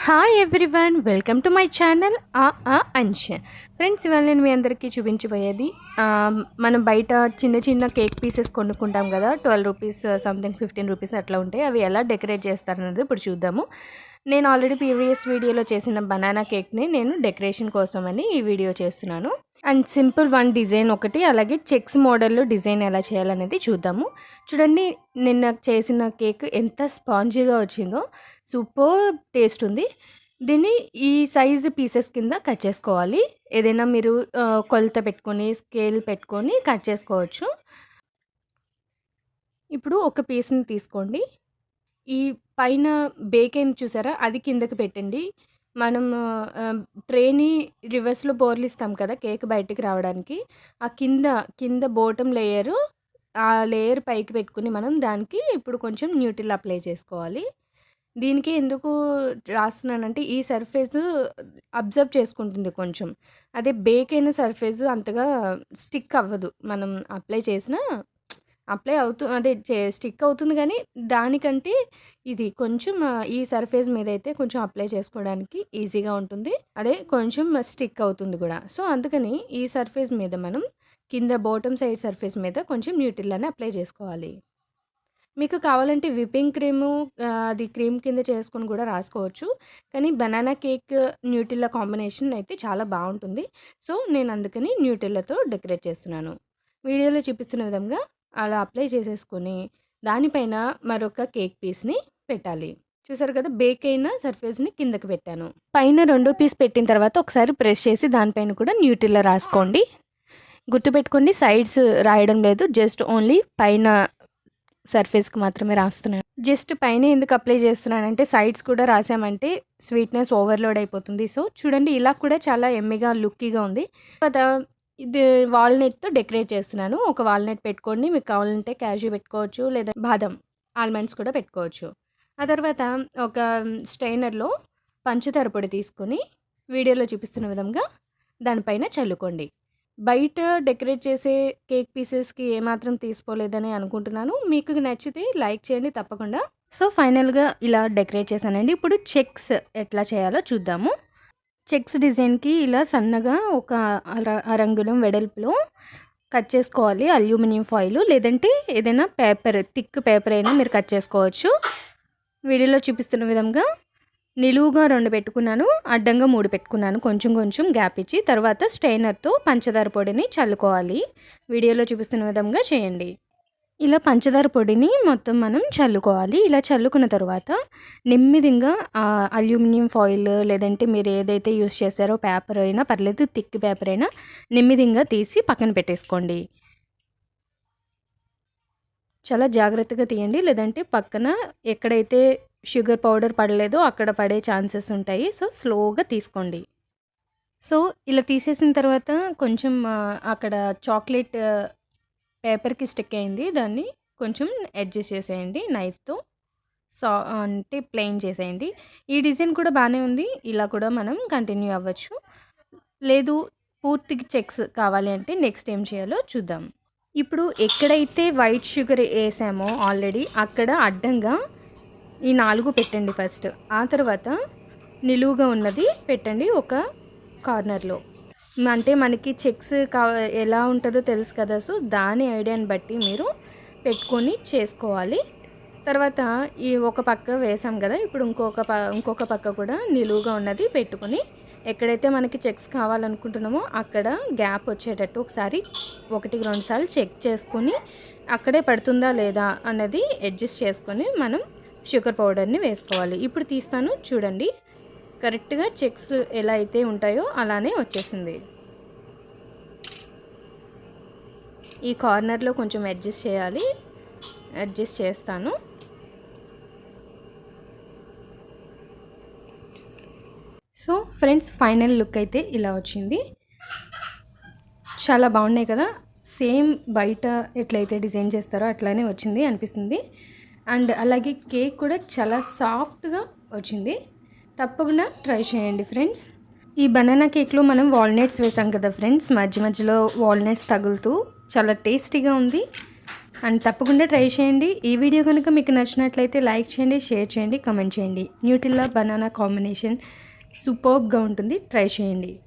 Hi everyone, welcome to my channel అంశ. Friends, ఇవాళ నేను మీ అందరికీ చూపించబోయేది మనం బయట చిన్న చిన్న కేక్ పీసెస్ కొనుక్కుంటాం కదా, 12 రూపీస్ సంథింగ్ 15 రూపీస్ అట్లా ఉంటాయి. అవి ఎలా డెకరేట్ చేస్తారన్నది ఇప్పుడు చూద్దాము. నేను ఆల్రెడీ ప్రీవియస్ వీడియోలో చేసిన బనానా కేక్ని నేను డెకరేషన్ కోసమని ఈ వీడియో చేస్తున్నాను. అండ్ సింపుల్ వన్ డిజైన్ ఒకటి, అలాగే చెక్స్ మోడల్లో డిజైన్ ఎలా చేయాలనేది చూద్దాము. చూడండి, నిన్న చేసిన కేక్ ఎంత స్పాంజీగా వచ్చిందో, సూపర్ టేస్ట్ ఉంది. దీన్ని ఈ సైజు పీసెస్ కింద కట్ చేసుకోవాలి. ఏదైనా మీరు కొలత పెట్టుకొని స్కేల్ పెట్టుకొని కట్ చేసుకోవచ్చు. ఇప్పుడు ఒక పీస్ని తీసుకోండి. ఈ పైన బేక్ అయింది చూసారా, అది కిందకి పెట్టండి. మనం ట్రేని రివర్స్లో బోర్లిస్తాం కదా కేక్ బయటికి రావడానికి. ఆ కింద బోటమ్ లేయరు, ఆ లేయర్ పైకి పెట్టుకుని మనం దానికి ఇప్పుడు కొంచెం న్యూట్రిల్ అప్లై చేసుకోవాలి. దీనికి ఎందుకు రాస్తున్నానంటే ఈ సర్ఫేసు అబ్జర్వ్ చేసుకుంటుంది కొంచెం. అదే బేక్ అయిన సర్ఫేసు అంతగా స్టిక్ అవ్వదు. మనం అప్లై అదే స్టిక్ అవుతుంది, కానీ దానికంటే ఇది కొంచెం ఈ సర్ఫేస్ మీద అయితే కొంచెం అప్లై చేసుకోవడానికి ఈజీగా ఉంటుంది. అదే కొంచెం స్టిక్ అవుతుంది కూడా. సో అందుకని ఈ సర్ఫేస్ మీద మనం కింద బాటమ్ సైడ్ సర్ఫేస్ మీద కొంచెం న్యూట్రిల్ అప్లై చేసుకోవాలి. మీకు కావాలంటే విప్పింగ్ క్రీము అది క్రీమ్ కింద చేసుకొని కూడా రాసుకోవచ్చు. కానీ బనానా కేక్ న్యూటిల్లా కాంబినేషన్ అయితే చాలా బాగుంటుంది. సో నేను అందుకని న్యూటిల్లాతో డెకరేట్ చేస్తున్నాను. వీడియోలో చూపిస్తున్న విధంగా అలా అప్లై చేసేసుకొని దానిపైన మరొక కేక్ పీస్ని పెట్టాలి. చూసారు కదా, బేక్ అయిన సర్ఫేస్ని కిందకి పెట్టాను. పైన 2 పీస్ పెట్టిన తర్వాత ఒకసారి ప్రెస్ చేసి దానిపైన కూడా న్యూటిల్లా రాసుకోండి. గుర్తుపెట్టుకోండి, సైడ్స్ రాయడం లేదు, జస్ట్ ఓన్లీ పైన సర్ఫేస్కి మాత్రమే రాస్తున్నాను. జస్ట్ పైన ఎందుకు అప్లై చేస్తున్నానంటే సైడ్స్ కూడా రాసామంటే స్వీట్నెస్ ఓవర్లోడ్ అయిపోతుంది. సో చూడండి, ఇలా కూడా చాలా ఎమ్మిగా లుక్కీగా ఉంది. తర్వాత ఇది వాల్నట్తో డెకరేట్ చేస్తున్నాను. ఒక వాల్నట్ పెట్టుకోండి, మీకు కావాలంటే క్యాష్యూ పెట్టుకోవచ్చు, లేదా బాదం ఆల్మండ్స్ కూడా పెట్టుకోవచ్చు. ఆ తర్వాత ఒక స్ట్రైనర్లో పంచదార పొడి తీసుకొని వీడియోలో చూపిస్తున్న విధంగా దానిపైన చల్లుకోండి. బయట డెకరేట్ చేసే కేక్ పీసెస్కి ఏమాత్రం తీసుకోలేదని అనుకుంటున్నాను. మీకు నచ్చితే లైక్ చేయండి తప్పకుండా. సో ఫైనల్గా ఇలా డెకరేట్ చేశానండి. ఇప్పుడు చెక్స్ ఎట్లా చేయాలో చూద్దాము. చెక్స్ డిజైన్కి ఇలా సన్నగా ఒక అరంగుళం వెడల్పులో కట్ చేసుకోవాలి. అల్యూమినియం ఫాయిల్ లేదంటే ఏదైనా పేపర్, థిక్ పేపర్ అయినా మీరు కట్ చేసుకోవచ్చు. వీడియోలో చూపిస్తున్న విధంగా నిలువుగా 2 పెట్టుకున్నాను, అడ్డంగా 3 పెట్టుకున్నాను, కొంచెం కొంచెం గ్యాప్ ఇచ్చి. తర్వాత స్ట్రైనర్తో పంచదార పొడిని చల్లుకోవాలి. వీడియోలో చూపిస్తున్న విధంగా చేయండి. ఇలా పంచదార పొడిని మొత్తం మనం చల్లుకోవాలి. ఇలా చల్లుకున్న తర్వాత నెమ్మదిగా అల్యూమినియం ఫాయిల్ లేదంటే మీరు ఏదైతే యూస్ చేశారో పేపర్ అయినా పర్లేదు, థిక్ పేపర్ అయినా నెమ్మదిగా తీసి పక్కన పెట్టేసుకోండి. చాలా జాగ్రత్తగా తీయండి, లేదంటే పక్కన ఎక్కడైతే షుగర్ పౌడర్ పడలేదో అక్కడ పడే ఛాన్సెస్ ఉంటాయి. సో స్లోగా తీసుకోండి. సో ఇలా తీసేసిన తర్వాత కొంచెం అక్కడ చాక్లెట్ పేపర్కి స్టిక్ అయింది, దాన్ని కొంచెం అడ్జస్ట్ చేసేయండి నైఫ్తో. అంటే ప్లెయిన్ చేసేయండి. ఈ డిజైన్ కూడా బాగానే ఉంది, ఇలా కూడా మనం కంటిన్యూ అవ్వచ్చు. లేదు పూర్తిగా చెక్స్ కావాలి అంటే నెక్స్ట్ ఏం చేయాలో చూద్దాం. ఇప్పుడు ఎక్కడైతే వైట్ షుగర్ వేసామో ఆల్రెడీ అక్కడ అడ్డంగా ఈ 4 పెట్టండి ఫస్ట్. ఆ తర్వాత నిలువుగా ఉన్నది పెట్టండి ఒక కార్నర్లో. అంటే మనకి చెక్స్ ఎలా ఉంటుందో తెలుసు కదా, సో దాని ఐడియాని బట్టి మీరు పెట్టుకొని చేసుకోవాలి. తర్వాత ఈ ఒక పక్క వేసాం కదా, ఇప్పుడు ఇంకొక పక్క కూడా నిలువుగా ఉన్నది పెట్టుకొని ఎక్కడైతే మనకి చెక్స్ కావాలనుకుంటున్నామో అక్కడ గ్యాప్ వచ్చేటట్టు ఒకసారి 1-2 సార్లు చెక్ చేసుకొని అక్కడే పడుతుందా లేదా అన్నది అడ్జస్ట్ చేసుకొని మనం షుగర్ పౌడర్ని వేసుకోవాలి. ఇప్పుడు తీస్తాను చూడండి, కరెక్ట్గా చెక్స్ ఎలా అయితే ఉంటాయో అలానే వచ్చేసింది. ఈ కార్నర్లో కొంచెం అడ్జస్ట్ చేయాలి, అడ్జస్ట్ చేస్తాను. సో ఫ్రెండ్స్, ఫైనల్ లుక్ అయితే ఇలా వచ్చింది. చాలా బాగున్నాయి కదా, సేమ్ బయట ఎట్లయితే డిజైన్ చేస్తారో అట్లానే వచ్చింది అనిపిస్తుంది. అండ్ అలాగే కేక్ కూడా చాలా సాఫ్ట్గా వచ్చింది. తప్పకుండా ట్రై చేయండి ఫ్రెండ్స్. ఈ బనానా కేక్లో మనం వాల్నట్స్ వేసాం కదా ఫ్రెండ్స్, మధ్యలో వాల్నట్స్ తగులుతూ చాలా టేస్టీగా ఉంది. అండ్ తప్పకుండా ట్రై చేయండి. ఈ వీడియో కనుక మీకు నచ్చినట్లయితే లైక్ చేయండి, షేర్ చేయండి, కామెంట్ చేయండి. న్యూట్రిల్లా బనానా కాంబినేషన్ సూపర్బ్గా ఉంటుంది. ట్రై చేయండి.